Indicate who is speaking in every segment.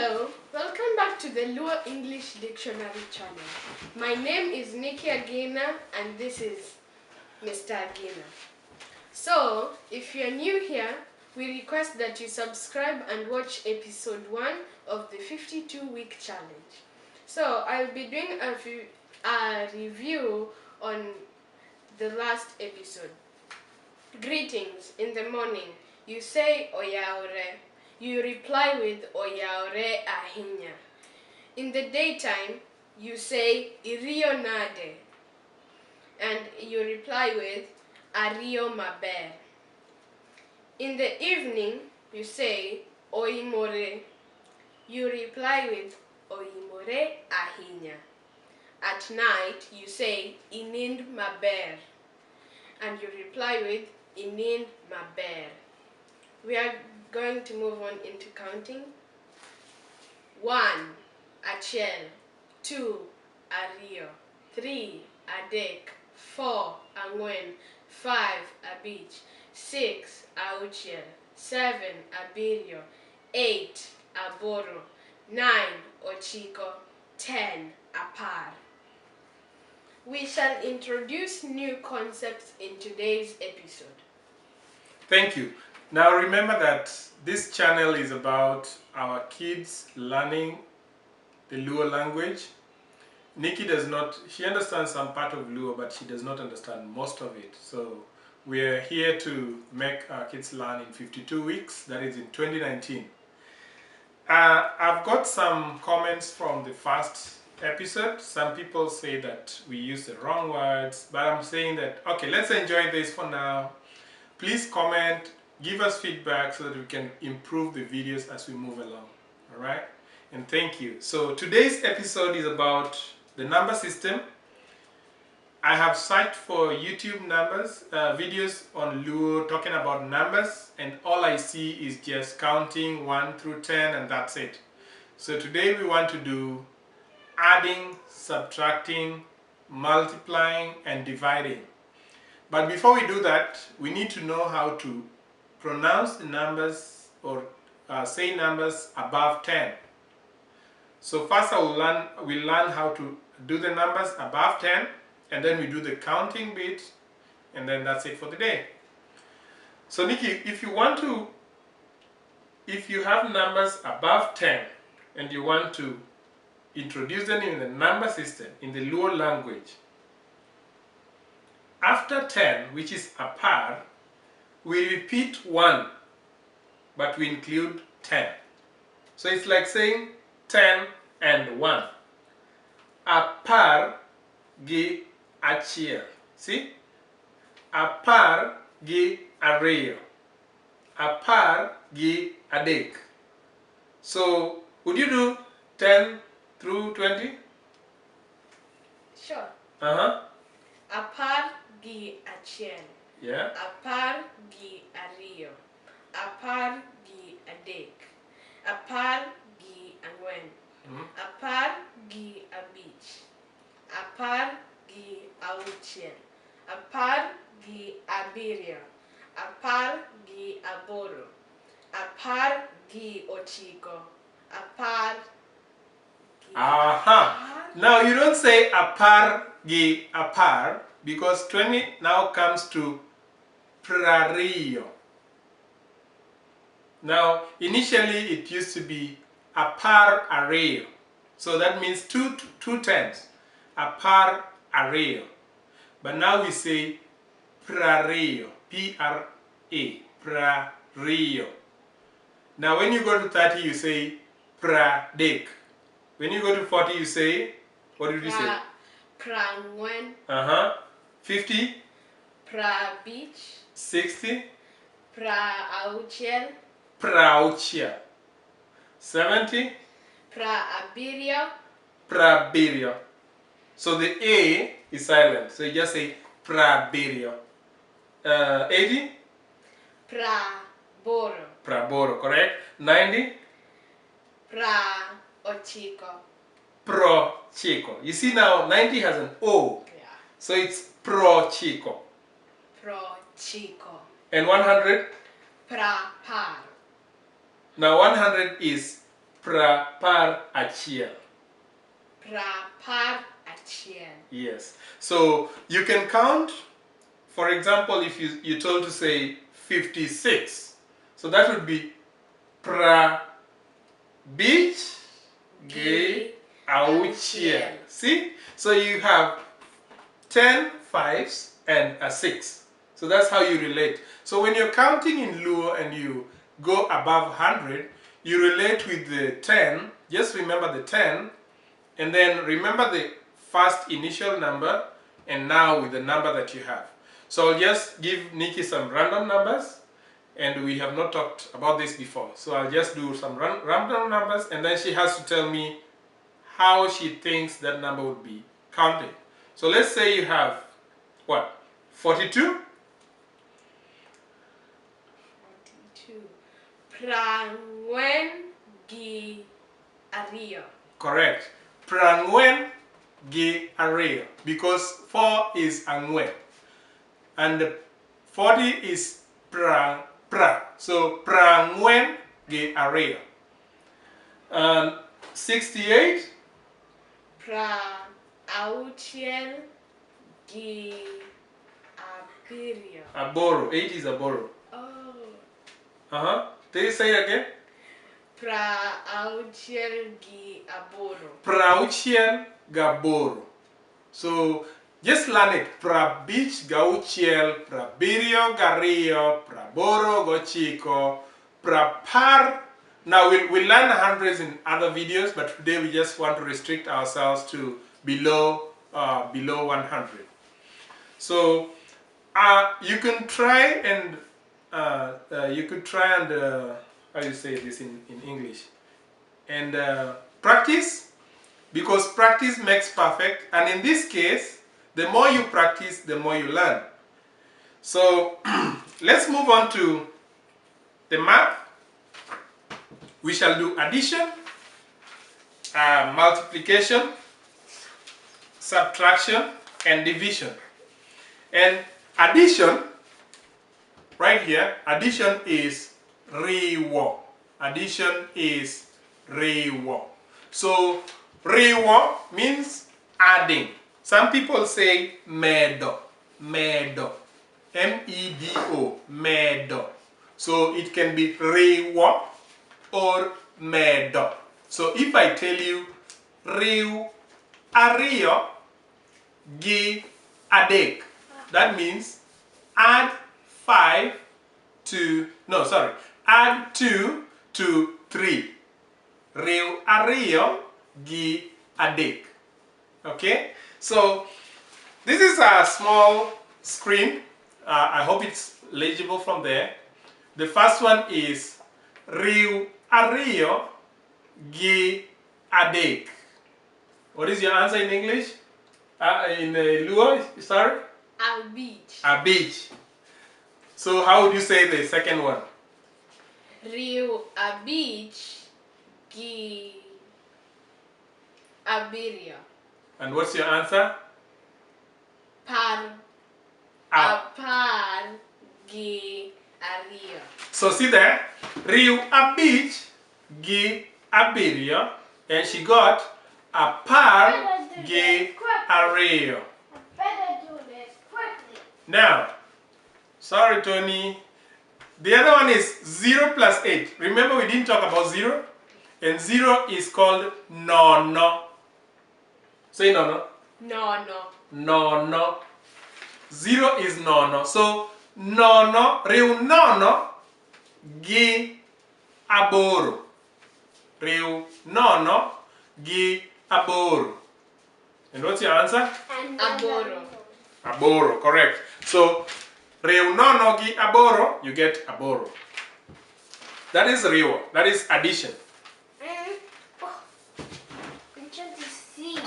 Speaker 1: Hello, welcome back to the Luo English Dictionary channel. My name is Nikki Agena and this is Mr. Agena. So, if you're new here, we request that you subscribe and watch episode 1 of the 52-week challenge. So, I'll be doing a review on the last episode. Greetings in the morning. You say Oyaore. You reply with Oyaore ahinya. In the daytime, you say Irio nade. And you reply with Ario maber. In the evening, you say Oimore. You reply with Oimore ahinya. At night, you say Inind maber. And you reply with Inind maber. We are going to move on into counting. 1. Achiel. 2. Ario. 3. Adek. 4. Angwen. 5. Abich. 6. Auchiel. 7. Abirio. 8. Aboro. 9. Ochiko. 10. Apar. We shall introduce new concepts in today's episode.
Speaker 2: Thank you. Now remember that this channel is about our kids learning the Luo language. Nikki she understands some part of Luo, but she does not understand most of it. So we are here to make our kids learn in 52 weeks, that is in 2019. I've got some comments from the first episode. Some people say that we use the wrong words, but I'm saying that, okay, let's enjoy this for now. Please comment, give us feedback so that we can improve the videos as we move along. All right? And thank you. So today's episode is about the number system. I have searched for YouTube numbers, videos on Luo talking about numbers, and all I see is just counting 1 through 10 and that's it. So today we want to do adding, subtracting, multiplying, and dividing. But before we do that, we need to know how to pronounce the numbers or say numbers above 10. So first we'll learn how to do the numbers above 10, and then we do the counting bit, and then that's it for the day. So Nikki, if you have numbers above 10 and you want to introduce them in the number system, in the Luo language, after 10, which is apar, we repeat 1, but we include 10. So it's like saying 10 and 1. Apar gi achiel. See? Apar gi ariyo. Apar gi adek. So, would you do 10 through 20?
Speaker 1: Sure.
Speaker 2: Uh-huh.
Speaker 1: Apar gi achiel.
Speaker 2: Yeah.
Speaker 1: Apar gi ariyo. Apar gi adek. Apar gi angwen. Apar gi abich. Apar gi auchiel. Apar gi abirio. Apar gi aboro. Apar gi ochiko. Apar gi
Speaker 2: Aha. Now you don't say apar gi apar, because 20 now comes to prariyo. Now initially it used to be apar ariyo. So that means two tens. Apar ariyo. But now we say prariyo. P-R-A. Prariyo. Now when you go to 30 you say pradek. When you go to 40 you say, what did you say?
Speaker 1: Prangwen.
Speaker 2: 50?
Speaker 1: Prabich.
Speaker 2: 60?
Speaker 1: Praauchiel.
Speaker 2: Prauchiel. 70?
Speaker 1: Praabirio.
Speaker 2: Prabirio. So the A is silent. So you just say prabirio. 80?
Speaker 1: Praboro.
Speaker 2: Praboro, correct? 90?
Speaker 1: Praochiko.
Speaker 2: Pro chico. You see now 90 has an O.
Speaker 1: Yeah.
Speaker 2: So it's pro chico.
Speaker 1: Prochico.
Speaker 2: And 100?
Speaker 1: Prapar.
Speaker 2: Now 100 is pra par achiel.
Speaker 1: Pra par achiel.
Speaker 2: Yes. So you can count, for example, if you're told to say 56. So that would be pra bich ge auchiel. See? So you have 10 fives and a 6. So that's how you relate. So when you're counting in Luo and you go above 100, you relate with the 10. Just remember the 10 and then remember the first initial number and now with the number that you have. So I'll just give Nikki some random numbers, and we have not talked about this before. So I'll just do some random numbers and then she has to tell me how she thinks that number would be counted. So let's say you have what? 42?
Speaker 1: 42. Prangwen gi ario.
Speaker 2: Correct. Prangwen gi ario, because 4 is angwen and 40 is pra. So prangwen gi ario. And 68?
Speaker 1: Pra auchiel gi abirio.
Speaker 2: Aboro. 8 is aboro.
Speaker 1: Oh.
Speaker 2: Did you say it again?
Speaker 1: Pra auchiel gi aboro.
Speaker 2: Prauchiel gaboro. So just learn it. Pra bich gauchiel, pra birio gario, pra boro gochico, pra par. Now we'll learn hundreds in other videos, but today we just want to restrict ourselves to below 100. So you can try and how do you say this in English? And practice, because practice makes perfect. And in this case, the more you practice, the more you learn. So let's move on to the math. We shall do addition, multiplication, subtraction, and division. And addition, right here, addition is riwo. Addition is riwo. So riwo means adding. Some people say medo, medo, M-E-D-O, medo. So it can be riwo or medo. So if I tell you riu ario gi adek, that means add 5 to, no sorry, add 2 to 3. Riu ario gi adek. Okay, so this is a small screen. I hope it's legible from there. The first one is riu ario gi adek. What is your answer in English? In Luo, sorry?
Speaker 1: A beach.
Speaker 2: A beach. So how would you say the second one?
Speaker 1: Riu a beach gi abirio.
Speaker 2: And what's your answer?
Speaker 1: Par a par gi ario.
Speaker 2: So see there, riu a beach gi abirio, and she got a par gi ario.
Speaker 1: Better do this quickly.
Speaker 2: Now, sorry Tony, the other one is 0 plus 8. Remember we didn't talk about 0? And 0 is called nono. Say nono.
Speaker 1: No.
Speaker 2: Nono. 0 is nono. So nono, riu nono gi aboro. Riu nono gi aboro. And what's your answer?
Speaker 1: Aboro.
Speaker 2: Aboro, correct. So riu nono gi aboro, you get aboro. That is riu. That is addition.
Speaker 1: I'm trying to see.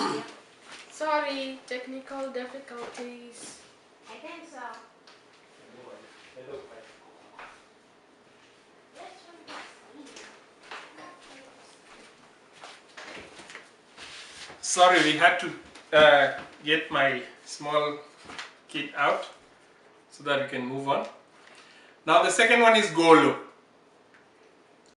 Speaker 1: Sorry, technical difficulties. I think so.
Speaker 2: Sorry, we had to get my small kid out so that we can move on. Now the second one is golo.